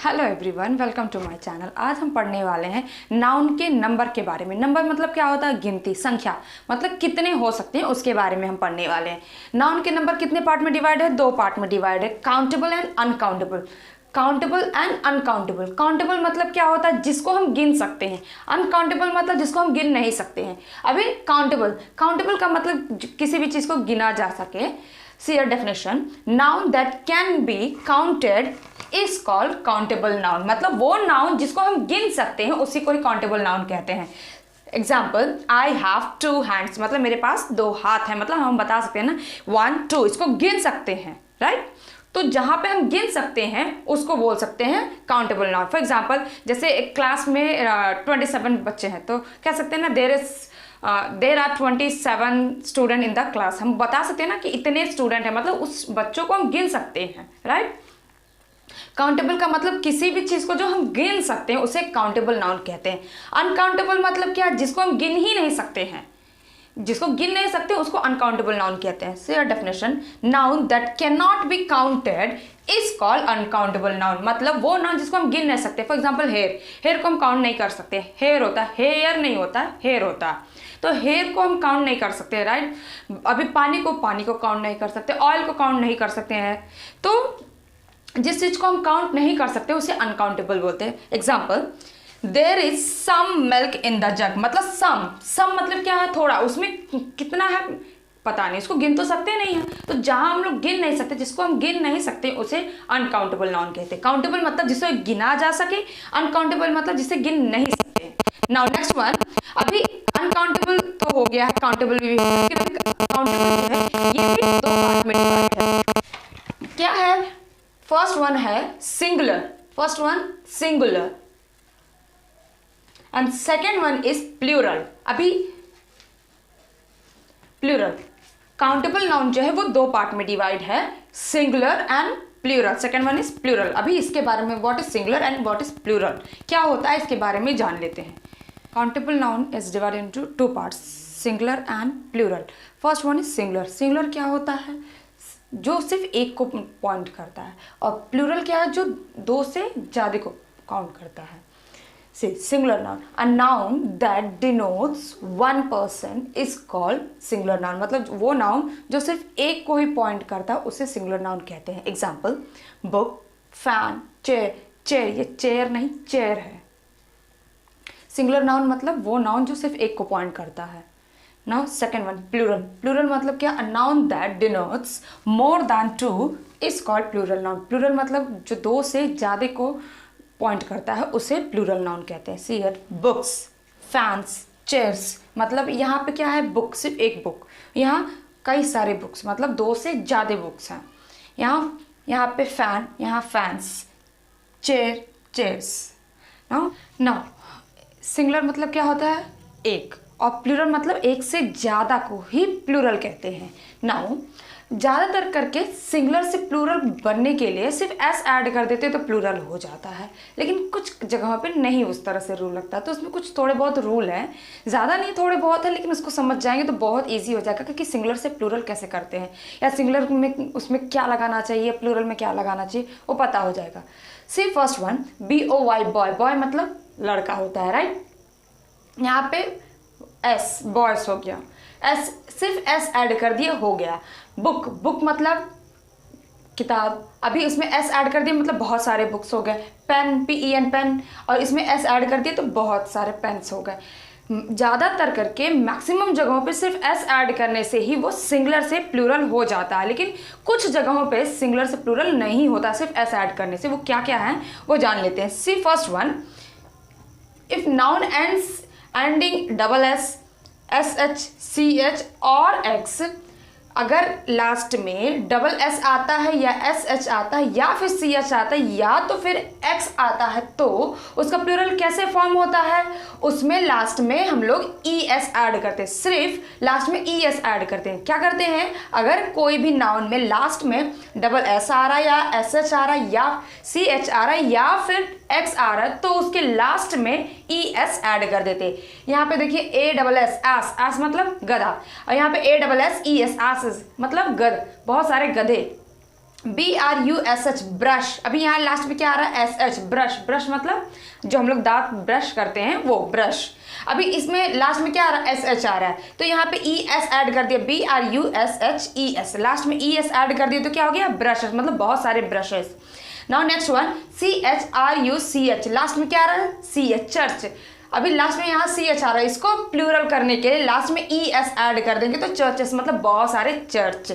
Hello everyone, welcome to my channel. आज हम पढ़ने वाले हैं नाउन के नंबर के बारे में। नंबर मतलब क्या होता है? गिनती, संख्या, मतलब कितने हो सकते हैं उसके बारे में हम पढ़ने वाले हैं। नाउन के नंबर कितने पार्ट में डिवाइड है? दो पार्ट में डिवाइड है, countable and uncountable. Countable and uncountable. Countable मतलब क्या होता है? जिसको हम गिन सकते हैं। अनकाउंटेबल मतलब जिसको हम गिन नहीं सकते हैं। अभी काउंटेबल, काउंटेबल का मतलब किसी भी चीज को गिना जा सके। See a definition. Noun that can be counted is called countable noun. मतलब वो नाउन जिसको हम गिन सकते हैं उसी को ही काउंटेबल नाउन कहते हैं। Example, I have two hands, मतलब मेरे पास दो हाथ हैं, मतलब हम बता सकते हैं ना 1 2, इसको गिन सकते हैं, राइट। तो जहां पे हम गिन सकते हैं उसको बोल सकते हैं काउंटेबल नाउन। फॉर एग्जाम्पल, जैसे एक क्लास में 27 बच्चे हैं तो कह सकते हैं ना there are 27 student in the class. हम बता सकते हैं ना कि इतने स्टूडेंट हैं, मतलब उस बच्चों को हम गिन सकते हैं, राइट। काउंटेबल का मतलब किसी भी चीज को जो हम गिन सकते हैं उसे काउंटेबल नाउन कहते हैं। अनकाउंटेबल मतलब क्या? जिसको हम गिन ही नहीं सकते हैं, जिसको गिन नहीं सकते उसको अनकाउंटेबल नाउन कहते हैं। See definition, noun that can not be counted is called uncountable noun. मतलब वो नाउन जिसको हम गिन नहीं सकते। फॉर एग्जाम्पल, हेयर, हेयर को हम काउंट नहीं कर सकते। हेयर होता है, हेयर नहीं होता, हेयर होता है। तो हेयर को हम काउंट नहीं कर सकते, राइट। अभी पानी को काउंट नहीं कर सकते, ऑयल को काउंट नहीं कर सकते हैं। तो जिस चीज को हम काउंट नहीं कर सकते उसे अनकाउंटेबल बोलते हैं। Example, there is some milk in the jug, मतलब सम मतलब क्या है? थोड़ा। उसमें कितना है पता नहीं, उसको गिन तो सकते नहीं है। तो जहां हम लोग गिन नहीं सकते, जिसको हम गिन नहीं सकते उसे अनकाउंटेबल नाउन कहते हैं। काउंटेबल मतलब जिसे गिना जा सके, अनकाउंटेबल मतलब जिसे गिन नहीं सकते। नाउ नेक्स्ट वन, अभी अनकाउंटेबल तो हो गया है, काउंटेबल भी हो गया, लेकिन काउंटेबल जो है ये भी दो पार्ट में डिवाइड है। क्या है? फर्स्ट वन है singular, first one singular and second one is plural. अभी प्लूरल काउंटेबल नाउन जो है वो दो पार्ट में डिवाइड है, singular and plural. Second one is plural. अभी इसके बारे में what is singular and what is plural क्या होता है इसके बारे में जान लेते हैं। Countable noun is divided into two parts, singular and plural. First one is singular. Singular क्या होता है? जो सिर्फ एक को पॉइंट करता है। और प्लूरल क्या है? जो दो से ज्यादा को काउंट करता है। See, singular noun. A noun that denotes one person is called singular noun. मतलब वो नाउन जो सिर्फ एक को ही पॉइंट करता है उसे सिंगुलर नाउन कहते हैं। Example, book, fan, chair. Chair, ये चेयर नहीं, चेयर है। सिंगुलर नाउन मतलब वो नाउन जो सिर्फ एक को पॉइंट करता है। Now second one, plural. Plural मतलब क्या? A noun that denotes more than two is called plural noun. Plural मतलब जो दो से ज्यादा को पॉइंट करता है उसे प्लूरल नाउन कहते हैं। See here, books, fans, chairs. मतलब यहाँ पे क्या है? बुक, सिर्फ एक बुक। यहाँ कई सारे बुक्स, मतलब दो से ज्यादा बुक्स हैं। यहाँ पे फैन, यहाँ fans, chair, chairs. Now singular मतलब क्या होता है? एक, और प्लूरल मतलब एक से ज्यादा को ही प्लूरल कहते हैं। नाउ ज़्यादातर करके सिंगुलर से प्लूरल बनने के लिए सिर्फ एस ऐड कर देते तो प्लूरल हो जाता है, लेकिन कुछ जगहों पे नहीं उस तरह से रूल लगता। तो उसमें कुछ थोड़े बहुत रूल हैं, ज़्यादा नहीं थोड़े बहुत है, लेकिन उसको समझ जाएंगे तो बहुत इजी हो जाएगा कि सिंगुलर से प्लूरल कैसे करते हैं, या सिंगुलर में उसमें क्या लगाना चाहिए, प्लूरल में क्या लगाना चाहिए, वो पता हो जाएगा। See first one, BOY, boy. Boy मतलब लड़का होता है, राइट। यहाँ पे एस, बॉयस हो गया। एस, सिर्फ एस ऐड कर दिए, हो गया। बुक, बुक मतलब किताब। अभी इसमें एस ऐड कर दिए मतलब बहुत सारे बुक्स हो गए। पेन, PEN, पेन, और इसमें एस ऐड कर दिए तो बहुत सारे पेन्स हो गए। ज़्यादातर करके मैक्सिमम जगहों पे सिर्फ एस ऐड करने से ही वो सिंगुलर से प्लूरल हो जाता है, लेकिन कुछ जगहों पे सिंगुलर से प्लूरल नहीं होता सिर्फ एस ऐड करने से। वो क्या क्या है वो जान लेते हैं। See first one, if noun ending double S, SH, CH और X, अगर लास्ट में डबल एस आता है या SH आता है या फिर CH आता है या तो फिर X आता है, तो उसका प्लूरल कैसे फॉर्म होता है? उसमें लास्ट में हम लोग ES ऐड करते हैं, सिर्फ लास्ट में ES ऐड करते हैं। क्या करते हैं? अगर कोई भी नाउन में लास्ट में डबल एस आ रहा है या SH आ रहा है या CH आ रहा है या फिर X आ रहा है तो उसके लास्ट में ES ऐड कर देते हैं। यहाँ पे देखिए ASS, एस मतलब गधा, और यहाँ पे ASS, ES, एस मतलब गध, बहुत सारे गधे। BRUSH brush. अभी यहाँ लास्ट में क्या आ रहा है? SH brush. ब्रश मतलब जो हम लोग दांत ब्रश करते हैं वो ब्रश। अभी इसमें लास्ट में क्या आ रहा है? SH आ रहा है, तो यहाँ पे ES ऐड कर दिया, BRUSHES। लास्ट में ES ऐड कर दिया तो क्या हो गया? ब्रशेस, मतलब बहुत सारे brushes. Now next one CHRUCH। Last में क्या आ रहा है? CH church. अभी लास्ट में यहाँ CH आ रहा है, इसको प्लूरल करने के लिए लास्ट में ES ऐड कर देंगे तो चर्चेस, मतलब बहुत सारे चर्च।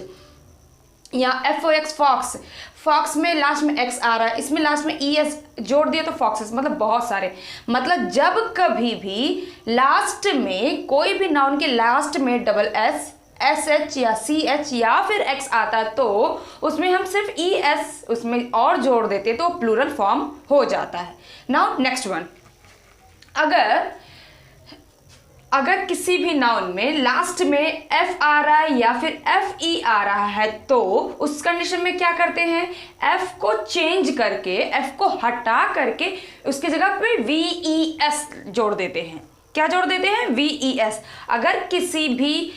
यहाँ FOX फॉक्स। फॉक्स में लास्ट में X आ रहा है, इसमें लास्ट में ES जोड़ दिया तो फॉक्सेस, मतलब बहुत सारे। मतलब जब कभी भी लास्ट में कोई भी नाउन के लास्ट में डबल S, SH या CH या फिर X आता है तो उसमें हम सिर्फ ES उसमें और जोड़ देते तो प्लूरल फॉर्म हो जाता है। नाउ नेक्स्ट वन, अगर किसी भी नाउन में लास्ट में F आ रहा है या फिर FE आ रहा है तो उस कंडीशन में क्या करते हैं? F को चेंज करके, F को हटा करके उसकी जगह पे VES जोड़ देते हैं। क्या जोड़ देते हैं? VES। अगर किसी भी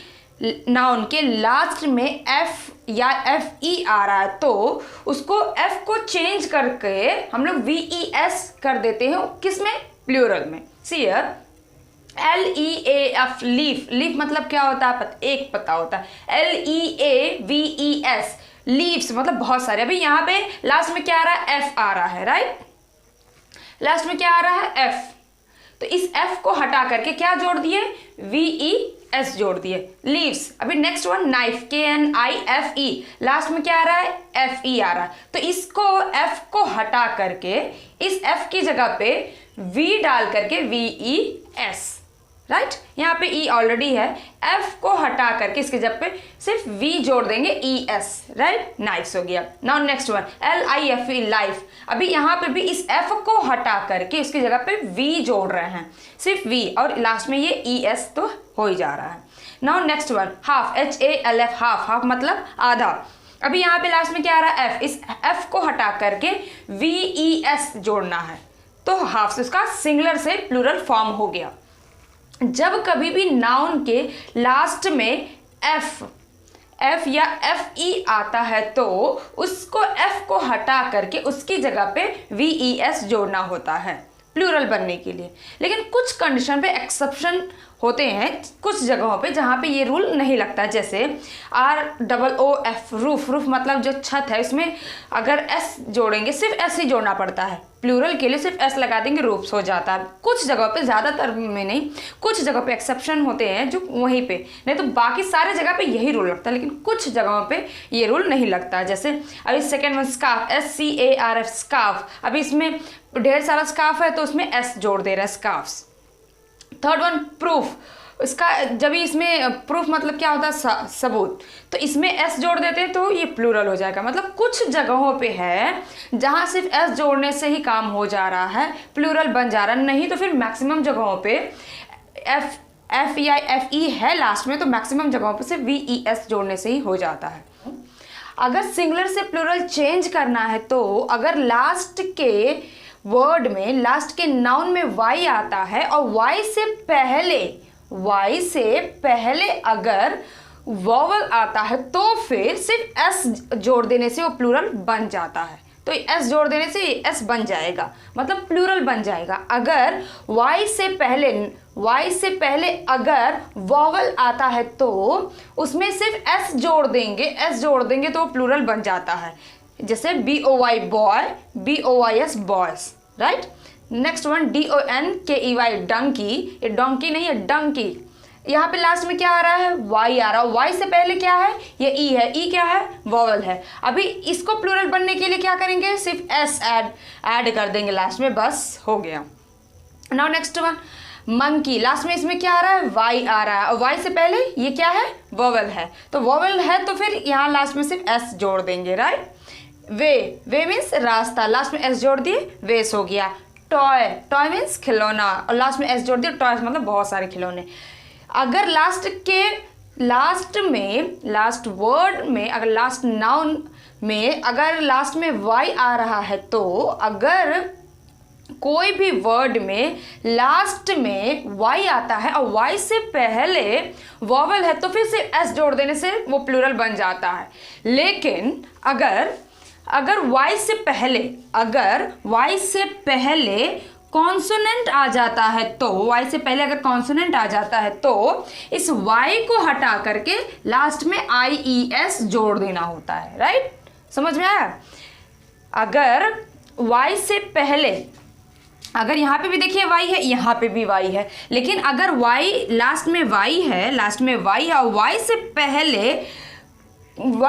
नाउन के लास्ट में F या FE आ रहा है तो उसको F को चेंज करके हम लोग VES कर देते हैं। किसमें? प्लूरल में। सी LEAF लीफ। लीफ मतलब क्या होता है? एक पत्ता होता है। LEAVES लीव्स, मतलब बहुत सारे। अभी यहाँ पे लास्ट में क्या आ रहा है? F आ रहा है, राइट? लास्ट में क्या आ रहा है? F। तो इस F को हटा करके क्या जोड़ दिए? VES जोड़ दिए, लीव्स। अभी next one knife, KNIFE। Last में क्या आ रहा है? FE आ रहा है, तो इसको F को हटा करके इस F की जगह पे V डाल करके VES, राइट? यहाँ पे E ऑलरेडी है, F को हटा करके इसके जगह पे सिर्फ V जोड़ देंगे, ES, राइट? नाइफ्स हो गया। Now next one LIFE life. अभी यहाँ पे भी इस F को हटा करके इसकी जगह पे V जोड़ रहे हैं, सिर्फ V, और लास्ट में ये ES तो हो ही जा रहा है। Now next one half, HALF half. Half मतलब आधा। अभी यहाँ पे लास्ट में क्या आ रहा है? F। इस F को हटा करके VES जोड़ना है तो हाफ से उसका सिंगुलर से प्लूरल फॉर्म हो गया। जब कभी भी नाउन के लास्ट में F या FE आता है तो उसको F को हटा करके उसकी जगह पे VES जोड़ना होता है प्लूरल बनने के लिए। लेकिन कुछ कंडीशन पे एक्सेप्शन होते हैं, कुछ जगहों पे जहाँ पे ये रूल नहीं लगता। जैसे ROOF रूफ। रूफ मतलब जो छत है, इसमें अगर S जोड़ेंगे सिर्फ S ही जोड़ना पड़ता है, प्लूरल के लिए सिर्फ S लगा देंगे, रूफ्स हो जाता है। कुछ जगहों पे, ज़्यादातर में नहीं, कुछ जगहों पे एक्सेप्शन होते हैं जो वहीं पे, नहीं तो बाकी सारे जगह पे यही रूल लगता है। लेकिन कुछ जगहों पे ये रूल नहीं लगता। जैसे अभी second one scarf, SCARF scarf. अभी इसमें ढेर सारा स्कार्फ है तो उसमें S जोड़ दे रहा है, स्कार्फ्स। Third one proof. इसका जब इसमें प्रूफ मतलब क्या होता है? सबूत। तो इसमें S जोड़ देते हैं तो ये प्लूरल हो जाएगा। मतलब कुछ जगहों पे है जहाँ सिर्फ S जोड़ने से ही काम हो जा रहा है, प्लूरल बन जा रहा है। नहीं तो फिर मैक्सिमम जगहों पे F या FE है लास्ट में तो मैक्सिमम जगहों पे सिर्फ VES जोड़ने से ही हो जाता है। अगर सिंगुलर से प्लूरल चेंज करना है तो अगर लास्ट के वर्ड में, लास्ट के नाउन में Y आता है और Y से पहले अगर वॉवल आता है तो फिर सिर्फ S जोड़ देने से वो प्लूरल बन जाता है। तो S जोड़ देने से S बन जाएगा, मतलब प्लूरल बन जाएगा। अगर Y से पहले अगर वॉवल आता है तो उसमें सिर्फ S जोड़ देंगे तो प्लूरल बन जाता है। जैसे BOY boy, BOYS boys, right? Next one DONKEY donkey. ये डोंकी नहीं है, डंकी। यहाँ पे लास्ट में क्या आ रहा है? Y आ रहा है। Y से पहले क्या है? ये E है। E क्या है? वॉवल है। अभी इसको प्लूरल बनने के लिए क्या करेंगे? सिर्फ S ऐड कर देंगे लास्ट में, बस हो गया। Now next one monkey. Last में इसमें क्या आ रहा है? Y आ रहा है और Y से पहले ये क्या है? वॉवल है। तो वॉवल है तो फिर यहाँ लास्ट में सिर्फ S जोड़ देंगे, राइट? वे मीन्स रास्ता, लास्ट में S जोड़ दिए, वेस हो गया। टॉय मीन्स खिलौना और लास्ट में S जोड़ दिए, टॉयज मतलब बहुत सारे खिलौने। अगर लास्ट वर्ड में अगर लास्ट नाउन में अगर लास्ट में Y आ रहा है तो अगर कोई भी वर्ड में लास्ट में Y आता है और Y से पहले वॉवल है तो फिर से S जोड़ देने से वो प्लूरल बन जाता है। लेकिन अगर अगर y से पहले कॉन्सोनेंट आ जाता है तो y से पहले अगर कॉन्सोनेंट आ जाता है तो इस y को हटा करके लास्ट में IES जोड़ देना होता है, राइट। समझ में आया? अगर y से पहले, अगर यहाँ पे भी देखिए y है, यहाँ पे भी y है, लेकिन अगर y लास्ट में y है और y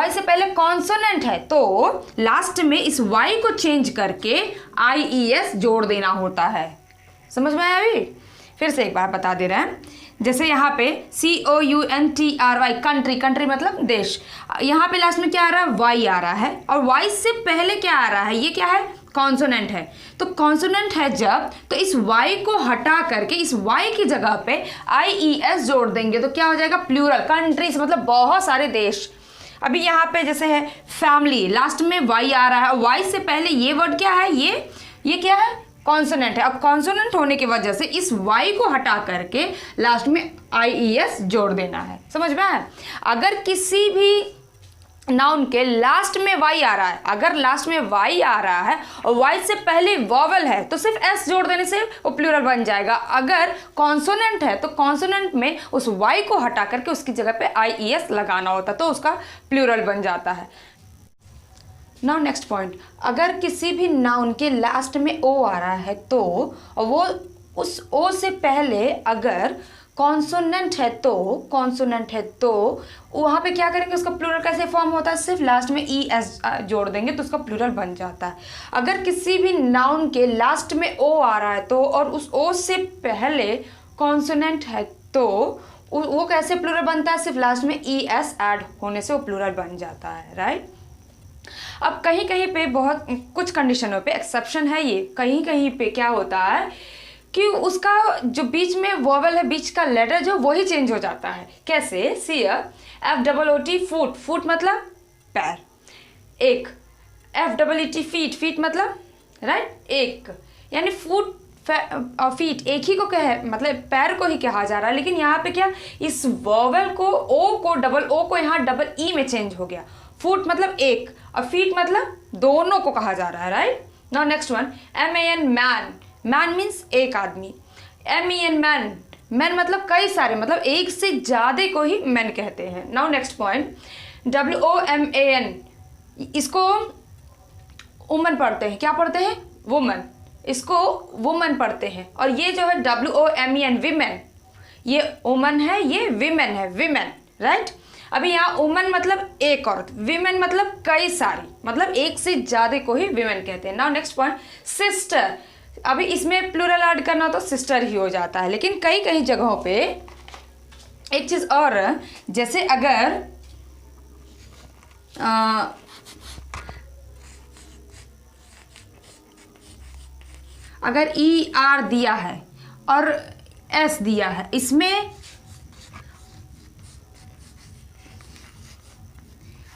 से पहले कॉन्सोनेंट है तो लास्ट में इस y को चेंज करके IES जोड़ देना होता है। समझ में आया? अभी फिर से एक बार बता दे रहे हैं। जैसे यहाँ पे COUNTRY कंट्री मतलब देश, यहाँ पे लास्ट में क्या आ रहा है? y आ रहा है, और y से पहले क्या आ रहा है? ये क्या है? कॉन्सोनेंट है। तो कॉन्सोनेंट है जब, तो इस y को हटा करके इस y की जगह पे IES जोड़ देंगे तो क्या हो जाएगा? प्लूरल। कंट्रीज मतलब बहुत सारे देश। अभी यहाँ पे जैसे है फैमिली, लास्ट में y आ रहा है, y से पहले ये वर्ड क्या है? ये क्या है? कॉन्सोनेंट है। अब कॉन्सोनेंट होने की वजह से इस y को हटा करके लास्ट में IES जोड़ देना है। समझ में आया? अगर किसी भी नाउन के लास्ट में y आ रहा है, अगर लास्ट में y आ रहा है और y से पहले वॉवल है तो सिर्फ s जोड़ देने से वो प्लूरल बन जाएगा। अगर कॉन्सोनेंट है तो कॉन्सोनेंट में उस y को हटा करके उसकी जगह पे IES लगाना होता तो उसका प्लूरल बन जाता है। नाउ नेक्स्ट पॉइंट, अगर किसी भी नाउन के लास्ट में o आ रहा है तो वो उस o से पहले अगर कॉन्सोनेंट है तो वहाँ पे क्या करेंगे? उसका प्लूरल कैसे फॉर्म होता है? सिर्फ लास्ट में ES जोड़ देंगे तो उसका प्लूरल बन जाता है। अगर किसी भी नाउन के लास्ट में o आ रहा है तो और उस o से पहले कॉन्सोनेंट है तो वो कैसे प्लूरल बनता है? सिर्फ लास्ट में ES ऐड होने से वो प्लूरल बन जाता है, राइट। अब कहीं कहीं पे बहुत कुछ कंडीशनों पे एक्सेप्शन है। ये कहीं कहीं पे क्या होता है कि उसका जो बीच में वोवल है, बीच का लेटर जो वही चेंज हो जाता है। कैसे? सी FOOT फूट मतलब पैर, एक FEET फीट मतलब राइट एक, यानी फूट फीट एक ही को कहे मतलब पैर को ही कहा जा रहा है, लेकिन यहाँ पे क्या इस वोवल को ओ को डबल ओ को यहाँ डबल ई में चेंज हो गया। फूट मतलब एक और फीट मतलब दोनों को कहा जा रहा है, right. Now next one MAN man, man means एक आदमी। MEN मैन, मैन मतलब कई सारे, मतलब एक से ज़्यादा को ही मैन कहते हैं। नाउ नेक्स्ट पॉइंट WOMAN, इसको वुमन पढ़ते हैं। क्या पढ़ते हैं? वुमन, इसको वुमन पढ़ते हैं। और ये जो है WOMEN विमेन, ये वुमन है, ये विमेन है, विमेन, राइट। अभी यहाँ वुमन मतलब एक औरत, विमेन मतलब कई सारी, मतलब एक से ज़्यादा को ही विमेन कहते हैं। नाउ नेक्स्ट पॉइंट सिस्टर, अभी इसमें प्लूरल ऐड करना तो सिस्टर ही हो जाता है, लेकिन कई कई जगहों पे एक चीज़ और, जैसे अगर ER दिया है और S दिया है, इसमें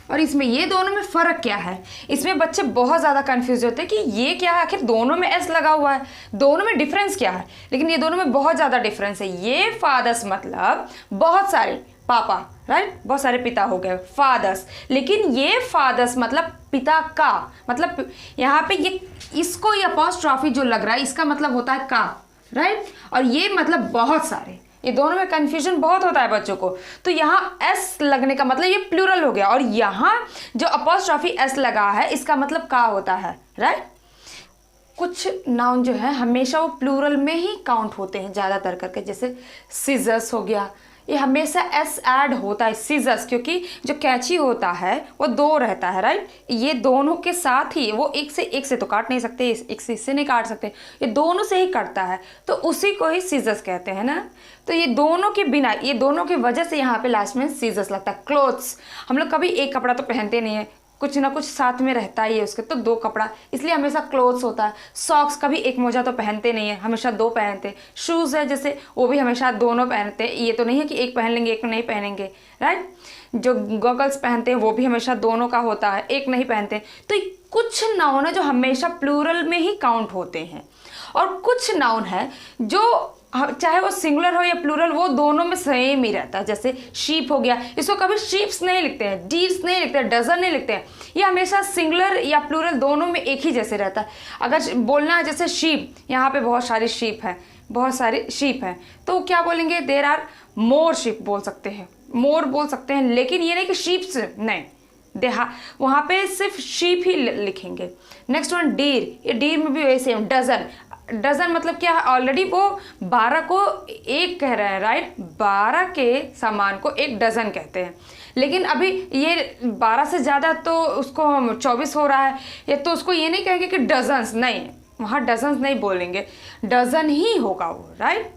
और इसमें ये दोनों में फ़र्क क्या है? इसमें बच्चे बहुत ज़्यादा कंफ्यूज होते हैं कि ये क्या है, आखिर दोनों में S लगा हुआ है, दोनों में डिफरेंस क्या है? लेकिन ये दोनों में बहुत ज़्यादा डिफरेंस है। ये फादर्स मतलब बहुत सारे पापा, राइट, बहुत सारे पिता हो गए फादर्स, लेकिन ये फादर्स मतलब पिता का, मतलब यहाँ पे ये इसको ये अपॉस्ट्रॉफी जो लग रहा है इसका मतलब होता है का, राइट। और ये मतलब बहुत सारे, ये दोनों में कंफ्यूजन बहुत होता है बच्चों को। तो यहाँ S लगने का मतलब ये प्लूरल हो गया, और यहाँ जो अपॉस्ट्रॉफी S लगा है इसका मतलब का होता है, राइट। कुछ नाउन जो है हमेशा वो प्लूरल में ही काउंट होते हैं ज़्यादातर करके, जैसे सीजर्स हो गया, ये हमेशा S ऐड होता है सीजर्स, क्योंकि जो कैंची होता है वो दो रहता है, राइट। ये दोनों के साथ ही, वो एक से तो काट नहीं सकते, एक से इससे नहीं काट सकते, ये दोनों से ही कटता है, तो उसी को ही सीजर्स कहते हैं ना। तो ये दोनों के बिना, ये दोनों की वजह से यहाँ पे लास्ट में सीजर्स लगता है। क्लोथ्स, हम लोग कभी एक कपड़ा तो पहनते नहीं है, कुछ ना कुछ साथ में रहता ही है उसके, तो दो कपड़ा, इसलिए हमेशा क्लोथ्स होता है। सॉक्स, कभी एक मोजा तो पहनते नहीं है, हमेशा दो पहनते। शूज़ है जैसे, वो भी हमेशा दोनों पहनते, ये तो नहीं है कि एक पहन लेंगे एक नहीं पहनेंगे, राइट। जो गॉगल्स पहनते हैं वो भी हमेशा दोनों का होता है, एक नहीं पहनते। तो कुछ नाउन है जो हमेशा प्लूरल में ही काउंट होते हैं, और कुछ नाउन है जो चाहे वो सिंगुलर हो या प्लूरल, वो दोनों में सेम ही रहता है। जैसे शीप हो गया, इसको कभी शीप्स नहीं लिखते हैं, डीर्स नहीं लिखते हैं, डजन नहीं लिखते हैं, ये हमेशा सिंगुलर या प्लूरल दोनों में एक ही जैसे रहता है। अगर बोलना है जैसे शीप, यहाँ पे बहुत सारी शीप हैं, बहुत सारी शीप हैं, तो क्या बोलेंगे, देयर आर मोर शीप बोल सकते हैं, मोर बोल सकते हैं, लेकिन ये नहीं कि शीप्स नहीं, वहाँ पे सिर्फ शीप ही लिखेंगे। नेक्स्ट वन डीर, ये डीर में भी वही सेम। डजन, डजन मतलब क्या है, ऑलरेडी वो 12 को एक कह रहे हैं, राइट, 12 के सामान को एक डजन कहते हैं, लेकिन अभी ये 12 से ज़्यादा तो उसको 24 हो रहा है, ये तो उसको ये नहीं कहेंगे कि डजन्स, नहीं, वहाँ डजन्स नहीं बोलेंगे, डजन ही होगा वो, राइट।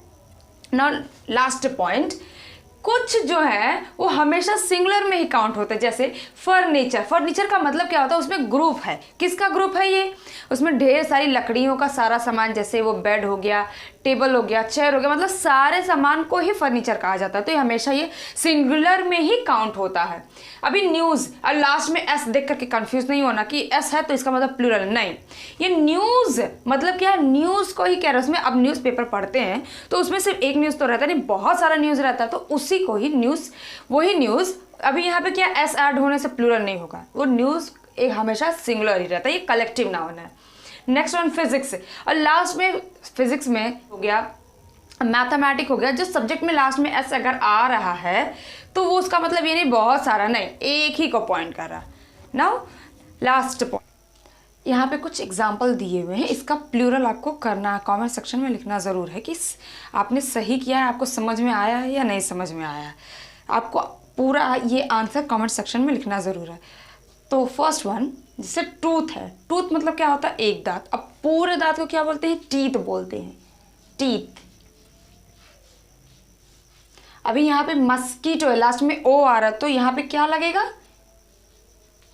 नाउ लास्ट पॉइंट, कुछ जो है वो हमेशा सिंगुलर में ही काउंट होते हैं। जैसे फर्नीचर, फर्नीचर का मतलब क्या होता है, उसमें ग्रुप है, किसका ग्रुप है ये, उसमें ढेर सारी लकड़ियों का सारा सामान, जैसे वो बेड हो गया, टेबल हो गया, चेयर हो गया, मतलब सारे सामान को ही फर्नीचर कहा जाता है, तो ये हमेशा ये सिंगुलर में ही काउंट होता है। अभी न्यूज़, और लास्ट में एस देख करके कंफ्यूज नहीं होना कि एस है तो इसका मतलब प्लूरल, नहीं, ये न्यूज़ मतलब क्या, न्यूज़ को ही कह रहे हैं। उसमें अब न्यूज़पेपर पढ़ते हैं तो उसमें सिर्फ एक न्यूज़ तो रहता नहीं, बहुत सारा न्यूज़ रहता है, तो उसी को ही न्यूज़, वही न्यूज़। अभी यहाँ पे क्या, एस ऐड होने से प्लूरल नहीं होगा, वो न्यूज़ एक हमेशा सिंगुलर ही रहता है, ये कलेक्टिव नाउन है। नेक्स्ट वन फिजिक्स, और लास्ट में फिजिक्स में हो गया, मैथमेटिक हो गया, जो सब्जेक्ट में लास्ट में एस अगर आ रहा है तो वो उसका मतलब ये नहीं बहुत सारा, नहीं, एक ही को पॉइंट कर रहा। नाउ लास्ट पॉइंट, यहाँ पे कुछ एग्जाम्पल दिए हुए हैं, इसका प्लूरल आपको करना है, कमेंट सेक्शन में लिखना ज़रूर है कि आपने सही किया है, आपको समझ में आया है या नहीं समझ में आया है, आपको पूरा ये आंसर कमेंट सेक्शन में लिखना ज़रूर है। तो फर्स्ट वन जैसे टूथ है, टूथ मतलब क्या होता है, एक दांत, अब पूरे दांत को क्या बोलते हैं, टीथ बोलते हैं, टीथ। अभी यहाँ पे मस्कीटो है, लास्ट में ओ आ रहा है, तो यहाँ पे क्या लगेगा,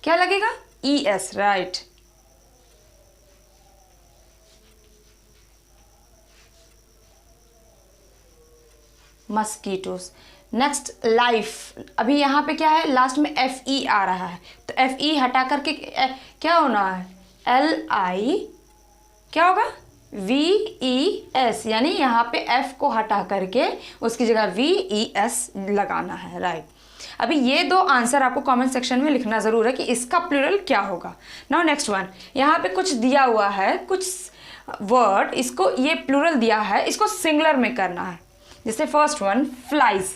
क्या लगेगा, E S, right. Mosquitoes. Next life, अभी यहाँ पे क्या है, लास्ट में एफ ई आ रहा है, तो एफ ई हटा करके क्या होना है, एल आई, क्या होगा, वी ई एस, यानी यहाँ पे एफ को हटा करके उसकी जगह वी ई एस लगाना है, राइट। अभी ये दो आंसर आपको कमेंट सेक्शन में लिखना ज़रूर है कि इसका प्लूरल क्या होगा। नाउ नेक्स्ट वन, यहाँ पे कुछ दिया हुआ है, कुछ वर्ड, इसको ये प्लूरल दिया है, इसको सिंगुलर में करना है। जैसे फर्स्ट वन फ्लाइज,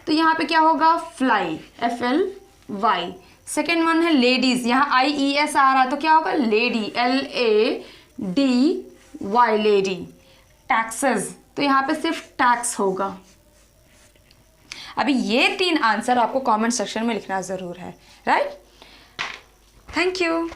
तो यहाँ पे क्या होगा, fly, F L Y. Second one है लेडीज, यहाँ आई ई एस आ रहा है, तो क्या होगा, lady, L A D Y, lady. Taxes, तो यहाँ पे सिर्फ टैक्स होगा। अभी ये 3 आंसर आपको कमेंट सेक्शन में लिखना ज़रूर है, राइट। Thank you.